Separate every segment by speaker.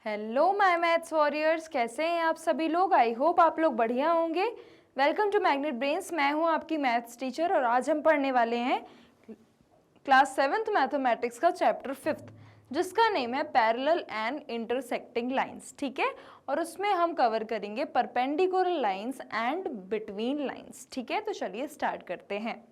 Speaker 1: Hello my maths warriors, कैसे हैं आप सभी लोग। आई होप आप लोग बढ़िया होंगे। Welcome to Magnet Brains. मैं हूं आपकी मैथ्स टीचर और आज हम पढ़ने वाले हैं क्लास 7th मैथमेटिक्स का चैप्टर 5th, जिसका नेम है पैरेलल एंड इंटरसेक्टिंग लाइंस। ठीक है, और उसमें हम कवर करेंगे perpendicular lines and between lines. ठीक है, तो चलिए स्टार्ट करते हैं।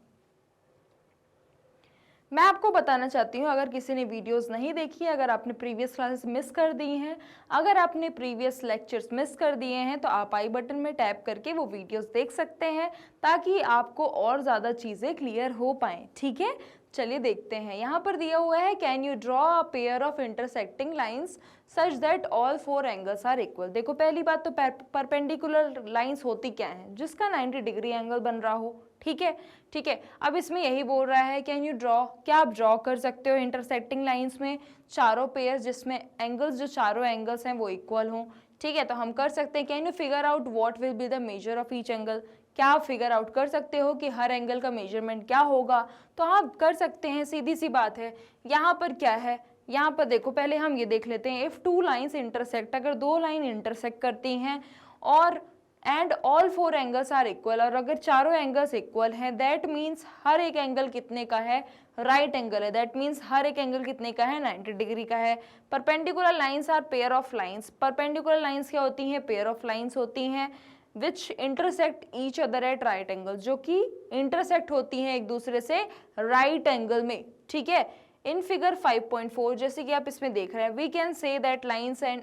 Speaker 1: मैं आपको बताना चाहती हूँ, अगर किसी ने वीडियोस नहीं देखी, अगर आपने प्रीवियस क्लासेस मिस कर दी हैं, अगर आपने प्रीवियस लेक्चर्स मिस कर दिए हैं, तो आप आई बटन में टैप करके वो वीडियोस देख सकते हैं ताकि आपको और ज़्यादा चीज़ें क्लियर हो पाएँ। ठीक है, चलिए देखते हैं। यहाँ पर दिया हुआ है, can you draw a pair of intersecting lines such that all 4 angles are equal. देखो, पहली बात तो परपेंडिकुलर लाइंस होती क्या है, जिसका 90 डिग्री एंगल बन रहा हो। ठीक है, ठीक है। अब इसमें यही बोल रहा है, कैन यू ड्रॉ, क्या आप ड्रॉ कर सकते हो इंटरसेक्टिंग लाइंस में चारों पेयर जिसमें एंगल्स, जो चारों एंगल्स हैं वो इक्वल हों। ठीक है, तो हम कर सकते हैं। Can you figure out what will be the measure of each angle. क्या आप फिगर आउट कर सकते हो कि हर एंगल का मेजरमेंट क्या होगा। तो आप कर सकते हैं, सीधी सी बात है। यहाँ पर क्या है, यहाँ पर देखो, पहले हम ये देख लेते हैं, इफ टू लाइन्स इंटरसेक्ट, अगर दो लाइन इंटरसेक्ट करती हैं और and all 4 angles are equal, और अगर चारों एंगल्स इक्वल हैं, दैट मीन्स हर एक एंगल कितने का है, राइट एंगल है। दैट मीन्स हर एक एंगल कितने का है, 90 डिग्री का है। Perpendicular lines are pair of lines. Perpendicular lines क्या होती हैं, पेयर ऑफ लाइंस होती हैं which intersect each other at right angle, जो कि इंटरसेक्ट होती हैं एक दूसरे से राइट एंगल में। ठीक है, इन फिगर 5.4 जैसे कि आप इसमें देख रहे हैं, we can say that lines and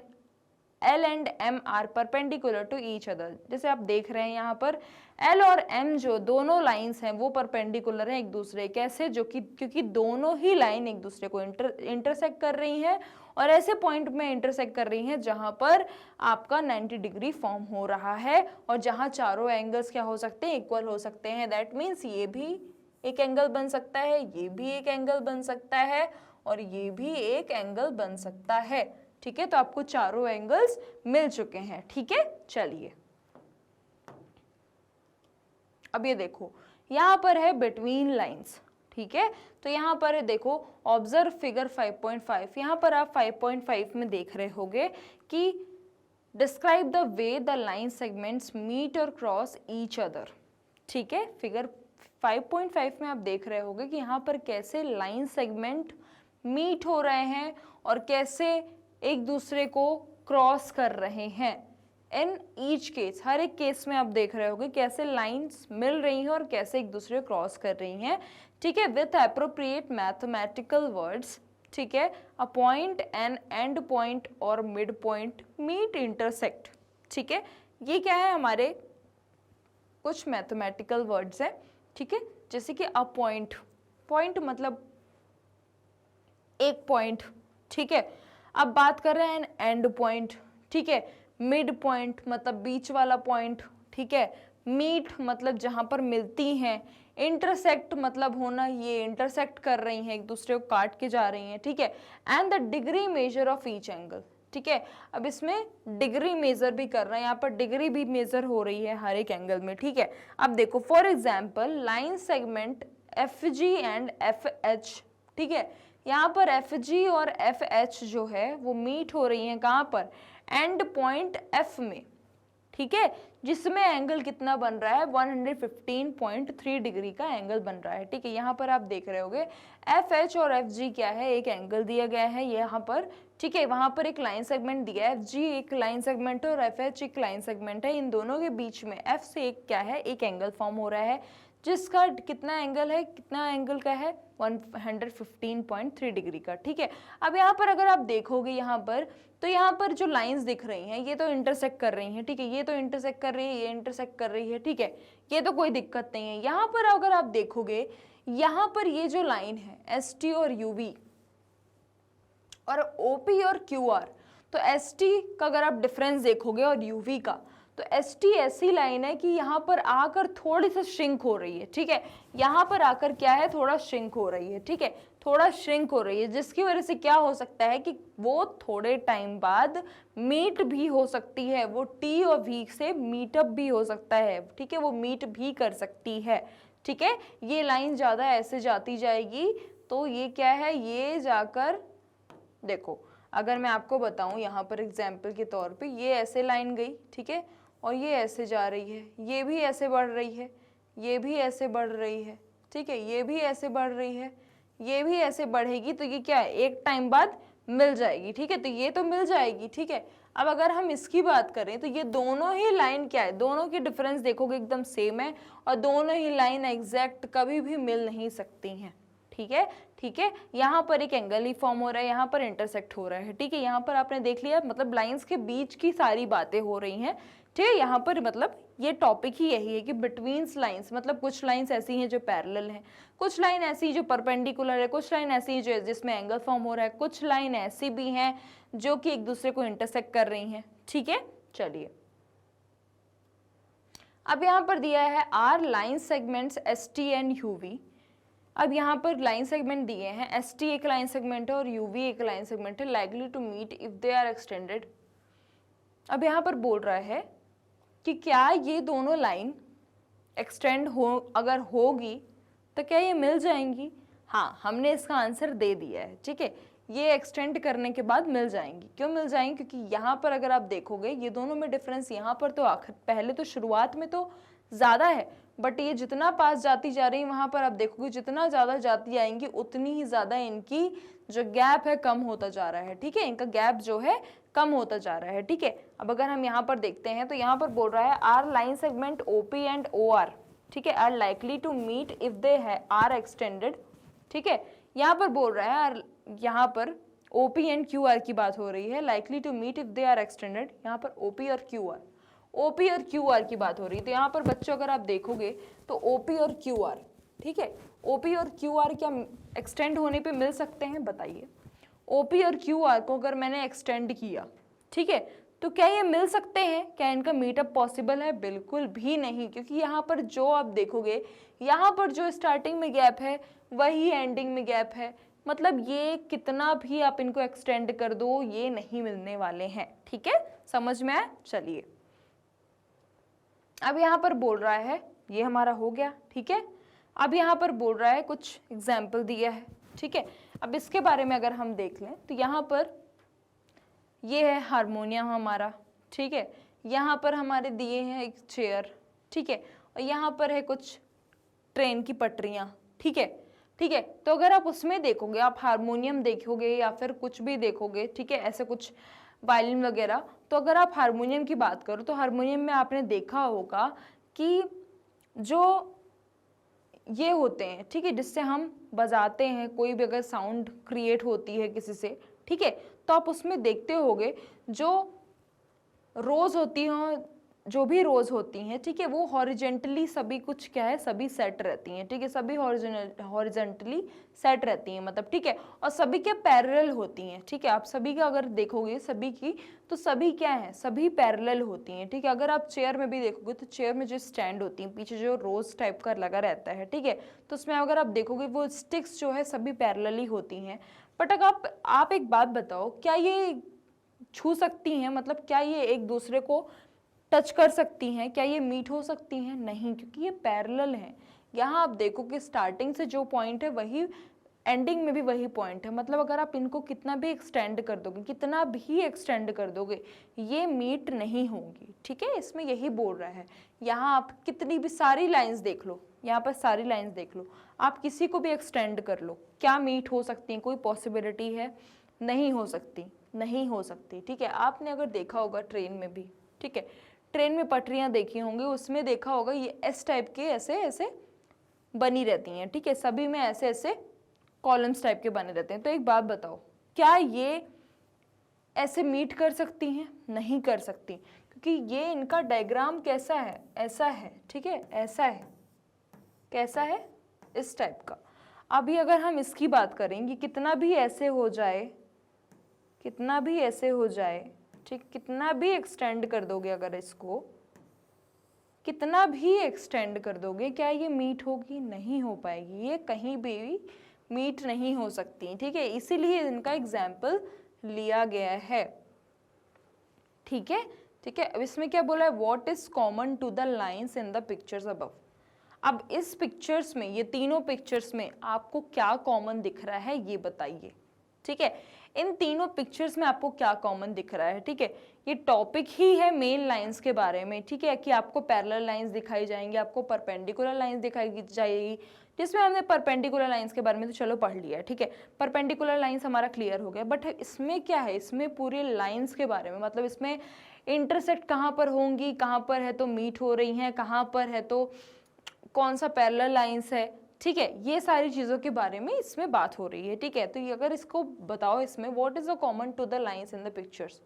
Speaker 1: L and M are perpendicular to each other. जैसे आप देख रहे हैं यहाँ पर L और M जो दोनों लाइंस हैं वो परपेंडिकुलर हैं एक दूसरे। कैसे, जो कि क्योंकि दोनों ही लाइन एक दूसरे को इंटरसेक्ट कर रही हैं और ऐसे पॉइंट में इंटरसेक्ट कर रही हैं जहाँ पर आपका 90 डिग्री फॉर्म हो रहा है और जहाँ चारों एंगल्स क्या हो सकते हैं, इक्वल हो सकते हैं। दैट मीन्स ये भी एक एंगल बन सकता है, ये भी एक एंगल बन सकता है और ये भी एक एंगल बन सकता है। ठीक है, तो आपको चारों एंगल्स मिल चुके हैं। ठीक है, चलिए अब ये देखो, यहां पर है बिटवीन लाइंस। ठीक है, तो यहां पर है, देखो, ऑब्जर्व फिगर 5.5। यहां पर आप 5.5 में देख रहे होगे कि describe the way the line segments meet और क्रॉस ईच अदर। ठीक है, फिगर 5.5 में आप देख रहे होगे कि यहाँ पर कैसे लाइन सेगमेंट मीट हो रहे हैं और कैसे एक दूसरे को क्रॉस कर रहे हैं। इन ईच केस, हर एक केस में आप देख रहे होगे कैसे लाइंस मिल रही हैं और कैसे एक दूसरे को क्रॉस कर रही हैं। ठीक है, विथ एप्रोप्रिएट मैथमेटिकल वर्ड्स। ठीक है, a point, an end point और मिड पॉइंट मीट इंटरसेक्ट। ठीक है, ये क्या है, हमारे कुछ मैथमेटिकल वर्ड्स हैं। ठीक है, जैसे कि अ पॉइंट, पॉइंट मतलब एक पॉइंट। ठीक है, अब बात कर रहे हैं एंड पॉइंट। ठीक है, मिड पॉइंट मतलब बीच वाला पॉइंट। ठीक है, मीट मतलब जहां पर मिलती हैं, इंटरसेक्ट मतलब होना, ये इंटरसेक्ट कर रही हैं, एक दूसरे को काट के जा रही हैं। ठीक है, and the degree measure of each angle. ठीक है, अब इसमें डिग्री मेजर भी कर रहे हैं, यहाँ पर डिग्री भी मेजर हो रही है हर एक एंगल में। ठीक है, अब देखो, for example line segment FG and FH। ठीक है, यहाँ पर FG और FH जो है वो मीट हो रही हैं कहाँ पर, एंड पॉइंट F में। ठीक है, जिसमें एंगल कितना बन रहा है, 115.3 डिग्री का एंगल बन रहा है। ठीक है, यहाँ पर आप देख रहे होगे FH और FG क्या है, एक एंगल दिया गया है यहाँ पर। ठीक है, वहां पर एक लाइन सेगमेंट दिया है, FG एक लाइन सेगमेंट है और FH एक लाइन सेगमेंट है। इन दोनों के बीच में F से एक क्या है, एक एंगल फॉर्म हो रहा है, जिसका कितना एंगल है, कितना एंगल का है, 115.3 डिग्री का। ठीक है, अब यहाँ पर अगर आप देखोगे यहाँ पर, तो यहाँ पर जो लाइंस दिख रही हैं ये तो इंटरसेक्ट कर रही हैं। ठीक है, ये तो इंटरसेक्ट कर रही है, ये इंटरसेक्ट कर रही है। ठीक है, ये तो कोई दिक्कत नहीं है। यहाँ पर अगर आप देखोगे, यहाँ पर ये जो लाइन है ST और UV और OP और QR, तो ST का अगर आप डिफरेंस देखोगे और UV का, तो ST ऐसी लाइन है कि यहाँ पर आकर थोड़ी सी श्रिंक हो रही है। ठीक है, यहाँ पर आकर क्या है, थोड़ा श्रिंक हो रही है। ठीक है, थोड़ा श्रिंक हो रही है, जिसकी वजह से क्या हो सकता है कि वो थोड़े टाइम बाद मीट भी हो सकती है, वो T और V से मीटअप भी हो सकता है। ठीक है, वो मीट भी कर सकती है। ठीक है, ये लाइन ज़्यादा ऐसे जाती जाएगी तो ये क्या है, ये जाकर देखो, अगर मैं आपको बताऊं यहाँ पर एग्जाम्पल के तौर पे, ये ऐसे लाइन गई, ठीक है, और ये ऐसे जा रही है, ये भी ऐसे बढ़ रही है, ये भी ऐसे बढ़ रही है, ठीक है, ये भी ऐसे बढ़ रही है, ये भी ऐसे बढ़ेगी, तो ये क्या है, एक टाइम बाद मिल जाएगी, ठीक है, तो ये तो मिल जाएगी, ठीक है। अब अगर हम इसकी बात करें तो ये दोनों ही लाइन क्या है, दोनों की डिफरेंस देखोगे एकदम सेम है, और दोनों ही लाइन एग्जैक्ट कभी भी मिल नहीं सकती हैं, ठीक है, ठीक है। यहाँ पर एक एंगल ही फॉर्म हो रहा है, यहाँ पर इंटरसेक्ट हो रहा है, ठीक है, यहाँ पर आपने देख लिया, मतलब लाइंस के बीच की सारी बातें हो रही हैं, ठीक है। यहाँ पर मतलब ये टॉपिक ही यही है कि बिटवीन लाइंस, मतलब कुछ लाइंस ऐसी हैं जो पैरेलल हैं, कुछ लाइन ऐसी जो परपेंडिकुलर है, कुछ लाइन ऐसी जो जिसमें एंगल फॉर्म हो रहा है, कुछ लाइन ऐसी भी हैं जो कि एक दूसरे को इंटरसेक्ट कर रही हैं, ठीक है। चलिए, अब यहाँ पर दिया है are line segments S T and UV. अब यहाँ पर लाइन सेगमेंट दिए हैं, एस टी एक लाइन सेगमेंट है और यूवी एक लाइन सेगमेंट है, likely to meet if they are extended. अब यहाँ पर बोल रहा है कि क्या ये दोनों लाइन एक्सटेंड हो, अगर होगी तो क्या ये मिल जाएंगी। हाँ, हमने इसका आंसर दे दिया है, ठीक है, ये एक्सटेंड करने के बाद मिल जाएंगी। क्यों मिल जाएंगी, क्योंकि यहाँ पर अगर आप देखोगे ये दोनों में डिफरेंस यहाँ पर तो आखिर पहले तो शुरुआत में तो ज़्यादा है, बट ये जितना पास जाती जा रही है वहाँ पर आप देखोगे जितना ज़्यादा जाती आएंगी उतनी ही ज़्यादा इनकी जो गैप है कम होता जा रहा है, ठीक है, इनका गैप जो है कम होता जा रहा है, ठीक है। अब अगर हम यहाँ पर देखते हैं तो यहाँ पर बोल रहा है are line segment OP and OR, ठीक है, are likely to meet if they are extended, ठीक है। यहाँ पर बोल रहा है, यहाँ पर OP एंड QR की बात हो रही है, likely to meet if they are extended, यहाँ पर OP और QR की बात हो रही है। तो यहाँ पर बच्चों अगर आप देखोगे तो OP और QR, ठीक है, OP और QR क्या एक्सटेंड होने पे मिल सकते हैं, बताइए। OP और QR को अगर मैंने एक्सटेंड किया, ठीक है, तो क्या ये मिल सकते हैं, क्या इनका मीटअप पॉसिबल है, बिल्कुल भी नहीं, क्योंकि यहाँ पर जो आप देखोगे यहाँ पर जो स्टार्टिंग में गैप है वही एंडिंग में गैप है, मतलब ये कितना भी आप इनको एक्सटेंड कर दो ये नहीं मिलने वाले हैं, ठीक है, समझ में आया। चलिए, अब यहाँ पर बोल रहा है, ये हमारा हो गया, ठीक है। अब यहाँ पर बोल रहा है, कुछ एग्जाम्पल दिया है, ठीक है। अब इसके बारे में अगर हम देख लें तो यहाँ पर ये है हारमोनियम हमारा, ठीक है, यहाँ पर हमारे दिए हैं एक चेयर, ठीक है, और यहाँ पर है कुछ ट्रेन की पटरियाँ, ठीक है, ठीक है। तो अगर आप उसमें देखोगे, आप हारमोनियम देखोगे या फिर कुछ भी देखोगे, ठीक है, ऐसे कुछ वायलिन वगैरह, तो अगर आप हारमोनियम की बात करो तो हारमोनियम में आपने देखा होगा कि जो ये होते हैं, ठीक है, जिससे हम बजाते हैं, कोई भी अगर साउंड क्रिएट होती है किसी से, ठीक है, तो आप उसमें देखते होगे जो रोज होती हैं, जो भी रोज होती हैं, ठीक है, वो हॉरिजेंटली सभी कुछ क्या है, सभी सेट रहती हैं, ठीक है, सभी हॉरिजेंटली सेट रहती हैं, मतलब, ठीक है, और सभी के पैरेलल होती हैं, ठीक है। आप सभी का अगर देखोगे सभी की, तो सभी क्या है, सभी पैरेलल होती हैं, ठीक है। अगर आप चेयर में भी देखोगे तो चेयर में जो स्टैंड होती हैं, पीछे जो रोज टाइप का लगा रहता है, ठीक है, तो उसमें अगर आप देखोगे वो स्टिक्स जो है सभी पैरेलल ही होती हैं। बट अगर आप एक बात बताओ, क्या ये छू सकती हैं, मतलब क्या ये एक दूसरे को टच कर सकती हैं, क्या ये मीट हो सकती हैं, नहीं, क्योंकि ये पैरेलल हैं। यहाँ आप देखो कि स्टार्टिंग से जो पॉइंट है वही एंडिंग में भी वही पॉइंट है, मतलब अगर आप इनको कितना भी एक्सटेंड कर दोगे, कितना भी एक्सटेंड कर दोगे, ये मीट नहीं होंगी, ठीक है, इसमें यही बोल रहा है। यहाँ आप कितनी भी सारी लाइंस देख लो, यहाँ पर सारी लाइंस देख लो, आप किसी को भी एक्सटेंड कर लो, क्या मीट हो सकती हैं, कोई पॉसिबिलिटी है, नहीं हो सकती, नहीं हो सकती, ठीक है। आपने अगर देखा होगा ट्रेन में भी, ठीक है, ट्रेन में पटरियां देखी होंगी, उसमें देखा होगा ये एस टाइप के ऐसे ऐसे बनी रहती हैं, ठीक है, सभी में ऐसे ऐसे कॉलम्स टाइप के बने रहते हैं। तो एक बात बताओ, क्या ये ऐसे मीट कर सकती हैं, नहीं कर सकती, क्योंकि ये इनका डायग्राम कैसा है, ऐसा है, ठीक है, ऐसा है, कैसा है, इस टाइप का। अभी अगर हम इसकी बात करेंगे, कितना भी ऐसे हो जाए, कितना भी ऐसे हो जाए, ठीक, कितना भी एक्सटेंड कर दोगे, अगर इसको कितना भी एक्सटेंड कर दोगे, क्या ये मीट होगी, नहीं हो पाएगी, ये कहीं भी मीट नहीं हो सकती, ठीक है, इसीलिए इनका एग्जाम्पल लिया गया है, ठीक है, ठीक है। अब इसमें क्या बोला है, what is common to the lines in the pictures above. अब इस पिक्चर्स में, ये तीनों पिक्चर्स में आपको क्या कॉमन दिख रहा है ये बताइए, ठीक है। इन तीनों पिक्चर्स में आपको क्या कॉमन दिख रहा है, ठीक है, ये टॉपिक ही है मेन लाइंस के बारे में, ठीक है, कि आपको पैरेलल लाइंस दिखाई जाएंगी, आपको परपेंडिकुलर लाइंस दिखाई जाएगी, जिसमें हमने परपेंडिकुलर लाइंस के बारे में तो चलो पढ़ लिया है, ठीक है, परपेंडिकुलर लाइंस हमारा क्लियर हो गया। बट इसमें क्या है, इसमें पूरी लाइंस के बारे में, मतलब इसमें इंटरसेक्ट कहाँ पर होंगी, कहाँ पर है तो मीट हो रही हैं, कहाँ पर है तो कौन सा पैरेलल लाइंस है, ठीक है, ये सारी चीज़ों के बारे में इसमें बात हो रही है, ठीक है। तो ये अगर इसको बताओ, इसमें what is the common to the lines in the pictures,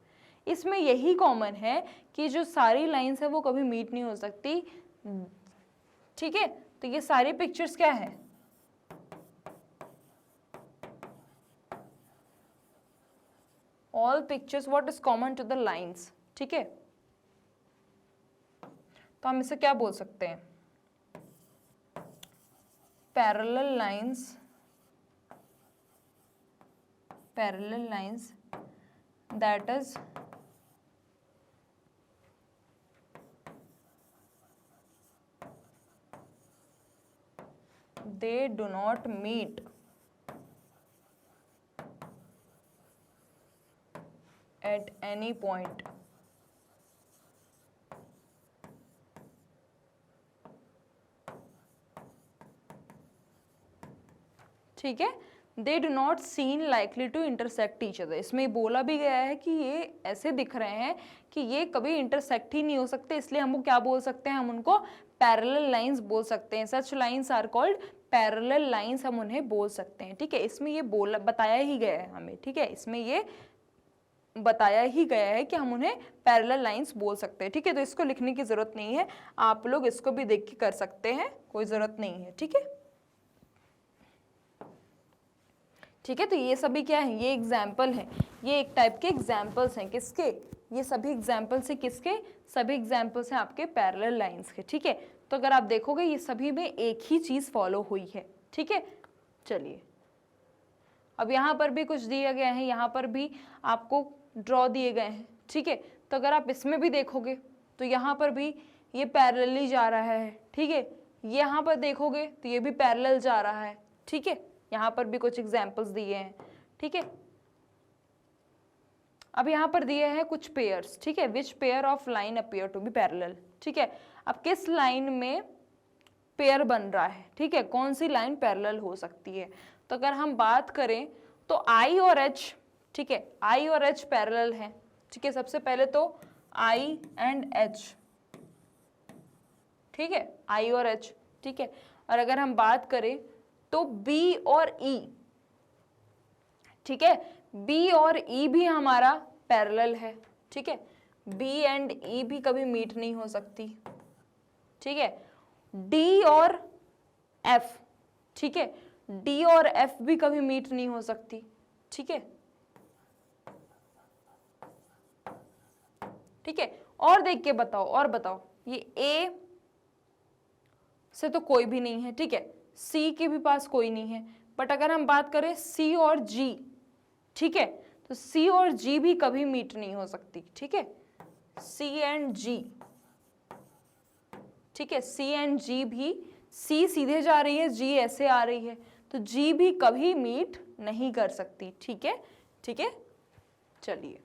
Speaker 1: इसमें यही कॉमन है कि जो सारी लाइंस है वो कभी मीट नहीं हो सकती, ठीक है। तो ये सारी पिक्चर्स क्या है, all pictures what is common to the lines, ठीक है। तो हम इसे क्या बोल सकते हैं, parallel lines that is they do not meet at any point, ठीक है, they do not seem likely to intersect each other. इसमें बोला भी गया है कि ये ऐसे दिख रहे हैं कि ये कभी इंटरसेक्ट ही नहीं हो सकते, इसलिए हम क्या बोल सकते हैं, हम उनको पैरेलल लाइंस बोल सकते हैं। Such lines are called parallel lines, हम उन्हें बोल सकते हैं, ठीक है। इसमें ये बताया ही गया है हमें, ठीक है, इसमें ये बताया ही गया है कि हम उन्हें पैरेलल लाइंस बोल सकते हैं, ठीक है। तो इसको लिखने की जरूरत नहीं है, आप लोग इसको भी देख के कर सकते हैं, कोई जरूरत नहीं है, ठीक है, ठीक है। तो ये सभी क्या है, ये एग्जाम्पल है, ये एक टाइप के एग्जाम्पल्स हैं, किसके, ये सभी एग्जाम्पल्स हैं किसके, सभी एग्जाम्पल्स हैं आपके पैरेलल लाइंस के, ठीक है। तो अगर आप देखोगे ये सभी में एक ही चीज फॉलो हुई है, ठीक है। चलिए अब यहाँ पर भी कुछ दिया गया है, यहाँ पर भी आपको ड्रॉ दिए गए हैं, ठीक है। तो अगर आप इसमें भी देखोगे तो यहाँ पर भी ये पैरेलली जा रहा है, ठीक है, यहाँ पर देखोगे तो ये भी पैरेलल जा रहा है, ठीक है। यहाँ पर भी कुछ एग्जाम्पल्स दिए हैं, ठीक है। अब यहाँ पर दिए हैं कुछ पेयर्स, ठीक है, which pair of line appear to be parallel, ठीक है। अब किस लाइन में पेयर बन रहा है, ठीक है, कौन सी लाइन पैरेलल हो सकती है। तो अगर हम बात करें तो I और H, ठीक है, I और H पैरेलल हैं, ठीक है। सबसे पहले तो I एंड H, ठीक है, I और H, ठीक है। और अगर हम बात करें तो B और E, ठीक है, B और E भी हमारा पैरेलल है, ठीक है, B एंड E भी कभी मीट नहीं हो सकती, ठीक है। D और F, ठीक है, D और F भी कभी मीट नहीं हो सकती, ठीक है, ठीक है। और देख के बताओ, और बताओ, ये A से तो कोई भी नहीं है, ठीक है, C के भी पास कोई नहीं है, बट अगर हम बात करें C और G, ठीक है, तो C और G भी कभी मीट नहीं हो सकती, ठीक है, C एंड G, ठीक है, C एंड G भी, C सीधे जा रही है, G ऐसे आ रही है, तो G भी कभी मीट नहीं कर सकती, ठीक है, ठीक है। चलिए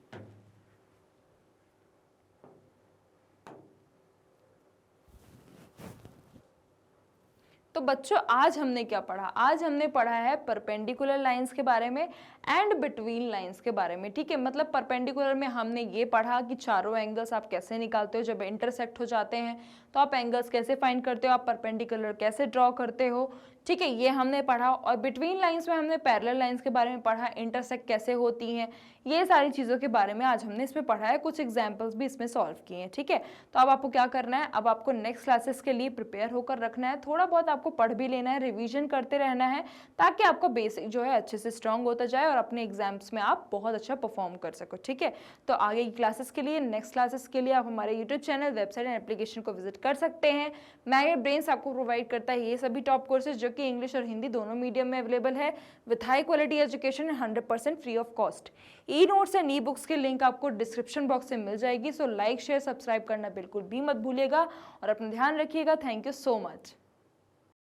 Speaker 1: तो बच्चों आज हमने क्या पढ़ा, आज हमने पढ़ा है परपेंडिकुलर लाइंस के बारे में एंड बिटवीन लाइंस के बारे में, ठीक है। मतलब परपेंडिकुलर में हमने ये पढ़ा कि चारों एंगल्स आप कैसे निकालते हो, जब इंटरसेक्ट हो जाते हैं तो आप एंगल्स कैसे फाइंड करते हो, आप परपेंडिकुलर कैसे ड्रॉ करते हो, ठीक है, ये हमने पढ़ा। और बिटवीन लाइंस में हमने पैरेलल लाइंस के बारे में पढ़ा, इंटरसेक्ट कैसे होती हैं, ये सारी चीज़ों के बारे में आज हमने इसमें पढ़ा है, कुछ एग्जाम्पल्स भी इसमें सॉल्व किए हैं, ठीक है। तो अब आपको क्या करना है, अब आपको नेक्स्ट क्लासेस के लिए प्रिपेयर होकर रखना है, थोड़ा बहुत आपको पढ़ भी लेना है, रिवीजन करते रहना है, ताकि आपका बेसिक जो है अच्छे से स्ट्रांग होता जाए और अपने एग्जाम्स में आप बहुत अच्छा परफॉर्म कर सको, ठीक है। तो आगे की क्लासेस के लिए, नेक्स्ट क्लासेस के लिए आप हमारे YouTube channel, website and application को विजिट कर सकते हैं। मैग्नेट ब्रेन्स आपको प्रोवाइड करता है ये सभी टॉप कोर्सेज जो कि इंग्लिश और हिंदी दोनों मीडियम में अवेलेबल है, with high quality education and 100% free of cost. E notes and e books की लिंक आपको डिस्क्रिप्शन बॉक्स में मिल जाएगी, सो लाइक शेयर सब्सक्राइब करना बिल्कुल भी मत भूलिएगा और अपना ध्यान रखिएगा। Thank you so much.